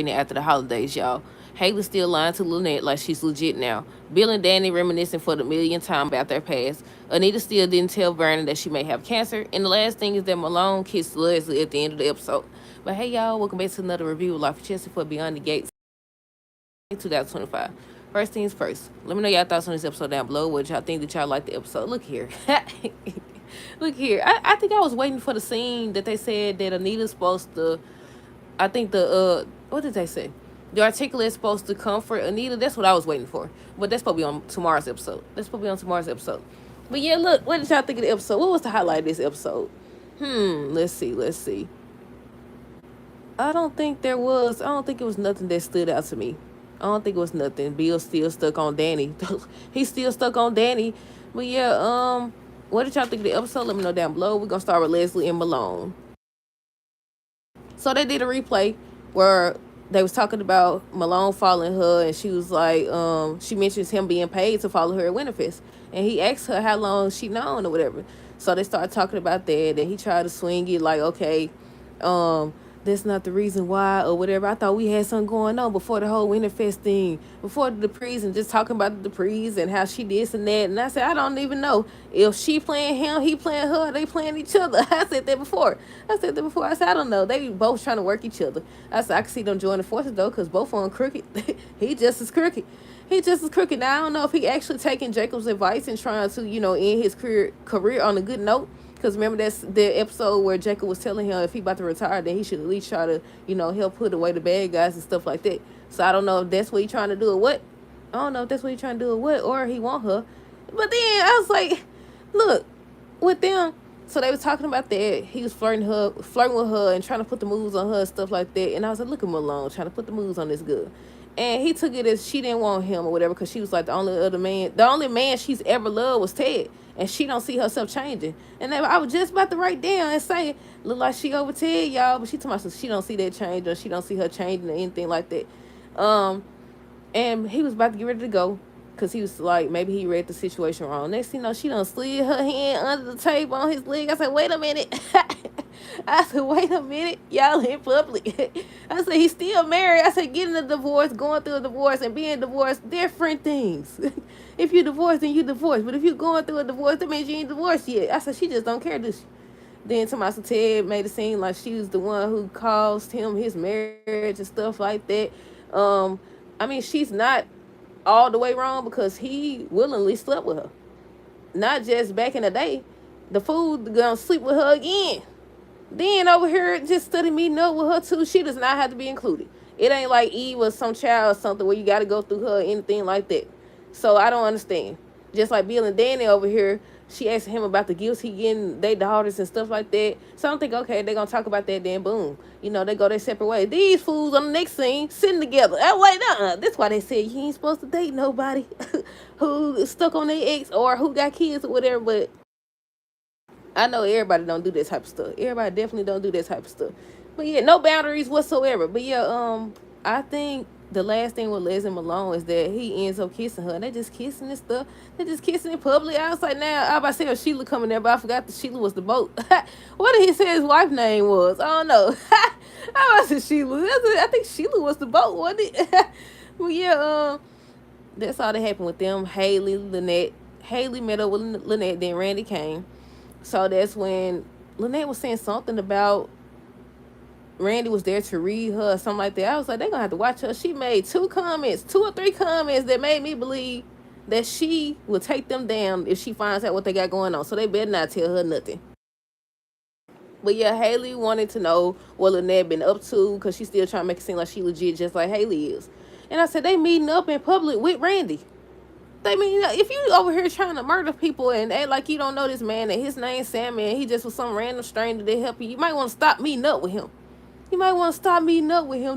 after the holidays, y'all. Haley still lying to Lynette like she's legit now. Bill and Danny reminiscing for the millionth time about their past. Anita still didn't tell Vernon that she may have cancer. And the last thing is that Malone kissed Leslie at the end of the episode. But hey, y'all, welcome back to another review of Life of Chelsea for Beyond the Gates 2025. First things first, let me know y'all thoughts on this episode down below. What y'all think that y'all like the episode. Look here. Look here. I think I was waiting for the scene that they said that Anita's supposed to, I think what did they say? The articulate's supposed to comfort Anita. That's what I was waiting for. But that's probably on tomorrow's episode. But yeah, look, what did y'all think of the episode? What was the highlight of this episode? Let's see. I don't think it was nothing that stood out to me. I don't think it was nothing. Bill's still stuck on Danny. He's still stuck on Danny. But yeah, what did y'all think of the episode? Let me know down below. We're gonna start with Leslie and Malone. So they did a replay where they was talking about Malone following her, and she was like, she mentions him being paid to follow her at Winterfest, and he asked her how long she known or whatever. So they started talking about that, and he tried to swing it like, okay, that's not the reason why or whatever. I thought we had something going on before the whole Winterfest thing, before the Duprees, and just talking about the Duprees and how she this and that. And I said, I don't even know if she playing him, he playing her, they playing each other. I said that before. I said, I don't know. They both trying to work each other. I said, I can see them joining forces though, because both of them crooked. He just as crooked. Now, I don't know if he actually taking Jacob's advice and trying to, end his career on a good note. Because remember, that's the episode where Jacob was telling him if he about to retire, then he should at least try to, help put away the bad guys and stuff like that. So I don't know if that's what he's trying to do or what. I don't know if that's what he's trying to do or what, or he want her. But then I was like, look, with them, so they was talking about that. He was flirting with her and trying to put the moves on her and stuff like that. And I was like, look at Malone trying to put the moves on this girl. And he took it as she didn't want him or whatever, because she was like the only man she's ever loved was Ted, and she don't see herself changing. And I was just about to write down and say, look like she over Ted, y'all, but she told me she don't see that change, or she don't see her changing or anything like that. And he was about to get ready to go, because he was like, maybe he read the situation wrong. Next thing you know, she done slid her hand under the table on his leg. I said, wait a minute. Y'all in public. I said, he's still married. I said, getting a divorce, going through a divorce, and being divorced, different things. If you divorced, then you divorced. But if you're going through a divorce, that means you ain't divorced yet. I said, she just don't care, does she? Then Tomasa Ted made it seem like she was the one who caused him his marriage and stuff like that. I mean, she's not all the way wrong, because he willingly slept with her. Not just back in the day. The fool gonna sleep with her again. Then over here, just study meeting up with her too. She does not have to be included. It ain't like Eve was some child or something where you got to go through her or anything like that. So I don't understand. Just like Bill and Danny over here, she asked him about the gifts he getting their daughters and stuff like that. So I'm thinking, okay, they're going to talk about that, then boom. They go their separate ways. These fools on the next scene sitting together. Wait, that's why they said you ain't supposed to date nobody who stuck on their ex or who got kids or whatever. But I know everybody don't do this type of stuff. Everybody definitely don't do this type of stuff. But yeah, no boundaries whatsoever. But yeah, I think the last thing with Leslie Malone is that he ends up kissing her. And they just kissing and stuff. They just kissing in public. I was like, now, I was about to say, oh, Sheila coming there, but I forgot that Sheila was the boat. What did he say his wife's name was? I don't know. I was Sheila. I think Sheila was the boat, wasn't it? Well, yeah, that's all that happened with them. Haley, Lynette. Haley met up with Lynette, then Randy came. So that's when Lynette was saying something about Randy was there to read her or something like that. I was like, they're going to have to watch her. She made 2 or 3 comments that made me believe that she will take them down if she finds out what they got going on. So they better not tell her nothing. But yeah, Haley wanted to know what Lynette been up to, because she's still trying to make it seem like she legit just like Haley is. And I said, they meeting up in public with Randy. I mean, if you over here trying to murder people and act like you don't know this man and his name's Sammy and he just was some random stranger to help you, you might want to stop meeting up with him.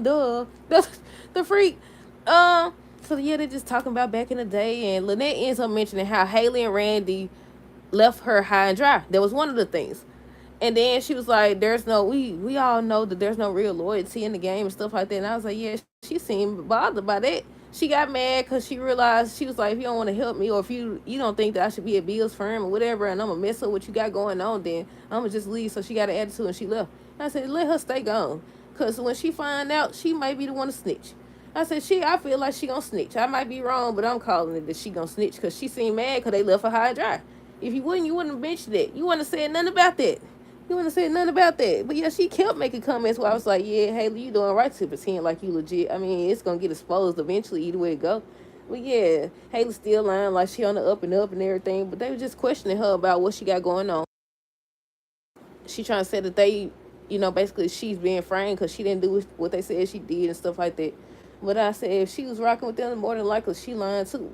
Duh. The freak. So yeah, they're just talking about back in the day, and Lynette ends up mentioning how Haley and Randy left her high and dry. That was one of the things. And then she was like, we all know that there's no real loyalty in the game and stuff like that. And I was like, yeah, she seemed bothered by that. She got mad because she realized, she was like, if you don't want to help me, or if you don't think that I should be at Bill's firm or whatever, and I'm going to mess up what you got going on, then I'm going to just leave. So she got an attitude and she left. I said, let her stay gone. Because when she find out, she might be the one to snitch. I said, I feel like she gonna snitch. I might be wrong, but I'm calling it that she gonna snitch because she seemed mad because they left her high and dry. If you wouldn't have mentioned that. You wouldn't have said nothing about that. You wouldn't have said nothing about that. But yeah, she kept making comments where I was like, yeah, Haley, you doing right to pretend like you legit. I mean, it's gonna get exposed eventually either way it go. But yeah, Haley still lying like she on the up and everything. But they were just questioning her about what she got going on. She trying to say that they, basically she's being framed because she didn't do what they said she did and stuff like that. But I said if she was rocking with them, more than likely she lying too.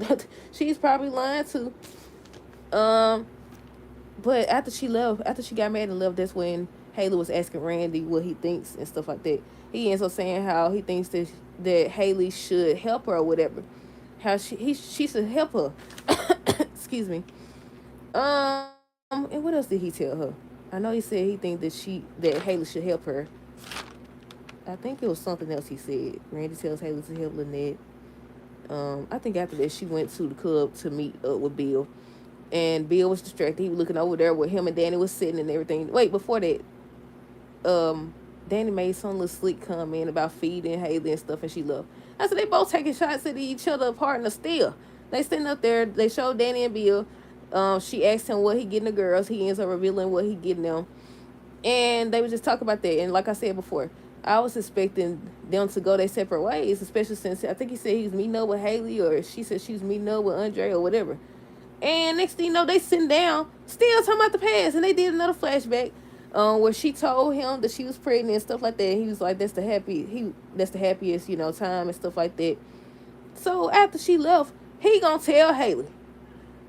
She's probably lying too. Um, but after she left, after she got mad and left, that's when Haley was asking Randy what he thinks and stuff like that. He ends up saying how he thinks that Haley should help her or whatever. How she should help her. Excuse me. And what else did he tell her? I know he said he think that Haley should help her. I think it was something else he said. Randy tells Haley to help Lynette. I think after that she went to the club to meet up with Bill. And Bill was distracted. He was looking over there where him and Danny was sitting and everything. Wait, before that, Danny made some little slick comment about feeding Haley and stuff, and she left. I said they both taking shots at each other apart in the still. They sitting up there. They showed Danny and Bill. She asked him what he getting the girls. He ends up revealing what he getting them. And they would just talk about that. And like I said before, I was expecting them to go their separate ways, especially since I think he said he was meeting up with Haley, or she said she was meeting up with Andre or whatever. And next thing you know, they sitting down, still talking about the past. And they did another flashback where she told him that she was pregnant and stuff like that. And he was like, that's the happiest, time and stuff like that. So after she left, he gonna tell Haley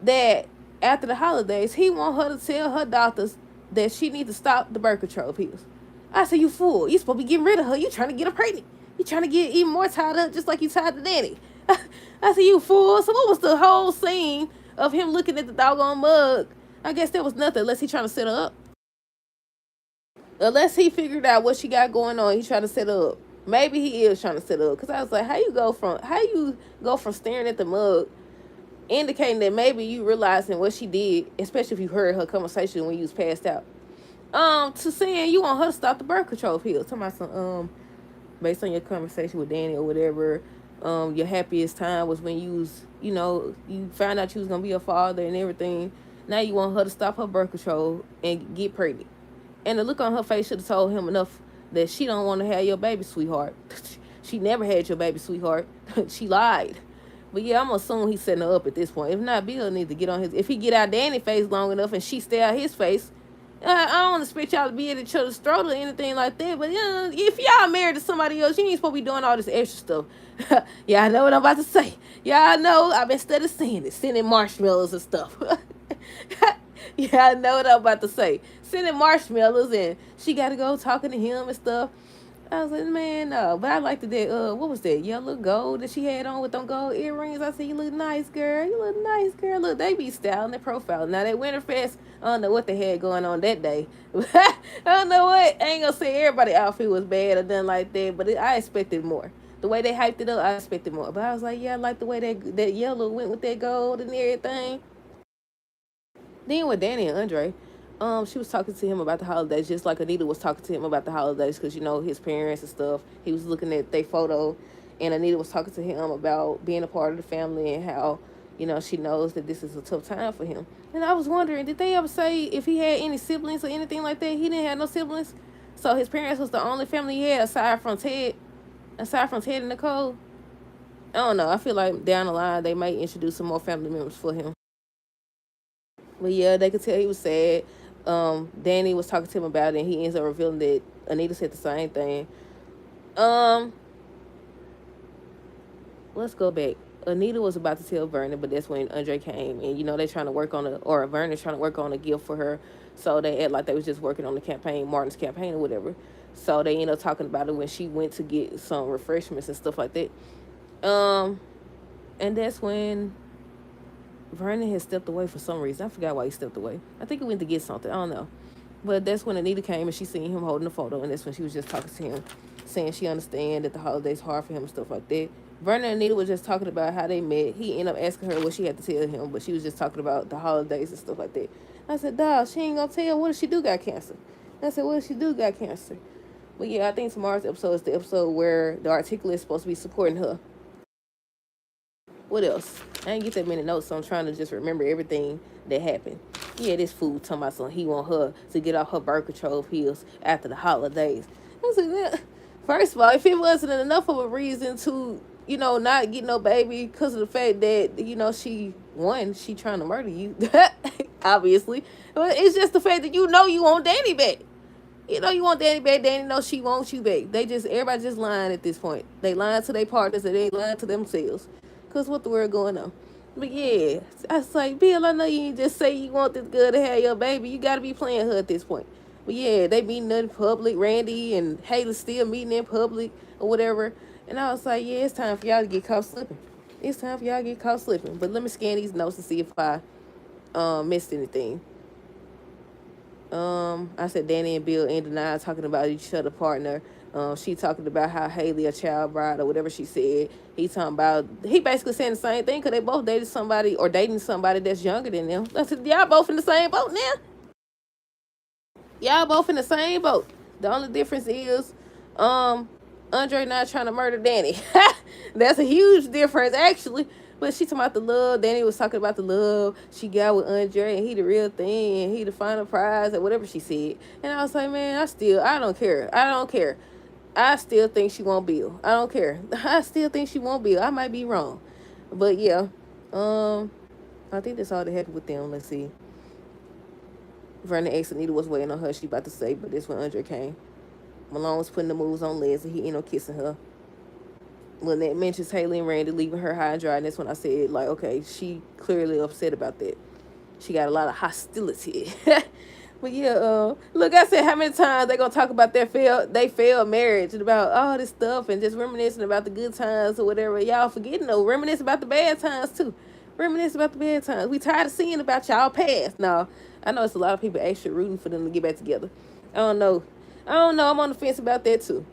that after the holidays, he want her to tell her doctors that she need to stop the birth control pills. I said, you fool. You supposed to be getting rid of her. You trying to get her pregnant. You trying to get even more tied up just like you tied to Danny. I said, you fool. So what was the whole scene of him looking at the doggone mug? I guess there was nothing unless he trying to set her up. Unless he figured out what she got going on, he trying to set her up. Maybe he is trying to set her up. Because I was like, how you go from staring at the mug, indicating that maybe you realizing what she did, especially if you heard her conversation when you was passed out, to saying you want her to stop the birth control pills. Talking about some, based on your conversation with Danny or whatever, your happiest time was when you was, you found out you was gonna be a father and everything. Now you want her to stop her birth control and get pregnant. And the look on her face should have told him enough that she don't want to have your baby, sweetheart. She never had your baby, sweetheart. She lied. But yeah, I'm assuming he's setting her up at this point. If not, Bill needs to get on his. If he get out Danny's face long enough and she stay out his face, I don't expect y'all to be at each other's throat or anything like that. But if y'all married to somebody else, you ain't supposed to be doing all this extra stuff. Yeah, I know what I'm about to say. Y'all know I've been studying sending marshmallows and stuff. Yeah, I know what I'm about to say. Sending marshmallows and she got to go talking to him and stuff. I was like, man, no. But I liked that, what was that, yellow gold that she had on with them gold earrings. I said, you look nice, girl. You look nice, girl. Look, they be styling their profile. Now, that Winterfest, I don't know what they had going on that day. I don't know what. I ain't going to say everybody's outfit was bad or nothing like that, but I expected more. The way they hyped it up, I expected more. But I was like, yeah, I like the way that yellow went with that gold and everything. Then with Danny and Andre, she was talking to him about the holidays, just like Anita was talking to him about the holidays, because his parents and stuff. He was looking at their photo, and Anita was talking to him about being a part of the family and how she knows that this is a tough time for him. And I was wondering, did they ever say if he had any siblings or anything like that? He didn't have no siblings, so his parents was the only family he had aside from Ted and Nicole. I don't know. I feel like down the line they might introduce some more family members for him. But yeah, they could tell he was sad. Danny was talking to him about it, and he ends up revealing that Anita said the same thing. Let's go back. Anita was about to tell Vernon, but that's when Andre came, and they're trying to work on Vernon's trying to work on a gift for her. So they act like they was just working on the campaign, Martin's campaign or whatever. So they end up talking about it when she went to get some refreshments and stuff like that. And that's when Vernon had stepped away for some reason. I forgot why he stepped away. I think he went to get something. I don't know. But that's when Anita came and she seen him holding the photo, and that's when she was just talking to him, saying she understand that the holiday's hard for him and stuff like that. Vernon and Anita was just talking about how they met. He ended up asking her what she had to tell him, but she was just talking about the holidays and stuff like that. I said, dawg, she ain't gonna tell. What if she do got cancer? I said, what if she do got cancer? But yeah, I think tomorrow's episode is the episode where the articulate is supposed to be supporting her. What else? I didn't get that many notes, so I'm trying to just remember everything that happened. Yeah, this fool talking about something. He want her to get off her birth control pills after the holidays. I said, that. First of all, if it wasn't enough of a reason to, not get no baby because of the fact that, she trying to murder you, obviously. But it's just the fact that you want Danny back. You want Danny back. Danny knows she wants you back. Everybody just lying at this point. They lying to their partners and they ain't lying to themselves. Cause what the word going on? But yeah, I was like, Bill, I know you ain't just say you want this girl to have your baby. You gotta be playing her at this point. But yeah, they meeting in public. Randy and Haley still meeting in public or whatever. And I was like, yeah, it's time for y'all to get caught slipping. It's time for y'all to get caught slipping. But let me scan these notes to see if I missed anything. I said Danny and Bill in denial talking about each other partner. She talking about how Haley a child bride or whatever she said. He basically saying the same thing because they both dated somebody or dating somebody that's younger than them. I said, y'all both in the same boat now. Y'all both in the same boat. The only difference is, Andre not trying to murder Danny. That's a huge difference, actually. But she talking about the love. Danny was talking about the love she got with Andre, and he the real thing, and he the final prize, or whatever she said. And I was like, man, I don't care. I don't care. I still think she won't Bill. I don't care. I still think she won't Bill. I might be wrong. But yeah, I think that's all that happened with them. Let's see. Vernon asked Anita was waiting on her. She about to say, but this when Andre came. Malone was putting the moves on Liz, and he ended up kissing her. Lynette mentions Haley and Randy leaving her high and dry, and that's when I said, like, okay, she clearly upset about that. She got a lot of hostility. But yeah, look, I said how many times they gonna talk about they failed marriage and about all this stuff and just reminiscing about the good times or whatever. Y'all forgetting though, reminisce about the bad times too. Reminisce about the bad times. We tired of seeing about y'all past. No, I know it's a lot of people actually rooting for them to get back together. I don't know. I'm on the fence about that too.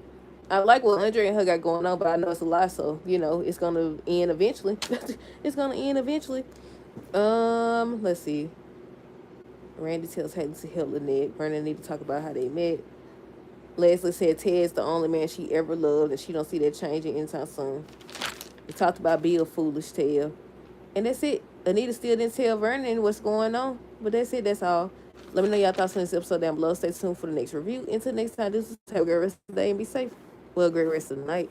I like what Andre and her got going on, but I know it's a lot, so it's gonna end eventually. It's gonna end eventually. Let's see. Randy tells Haley to help Lynette. Vernon need to talk about how they met. Leslie said Ted's the only man she ever loved, and she don't see that changing anytime soon. We talked about Bill foolish tale. And that's it. Anita still didn't tell Vernon what's going on. But that's it. That's all. Let me know y'all thoughts on this episode down below. Stay tuned for the next review. Until next time, this is have a great rest of the day and be safe. Well, great rest of the night.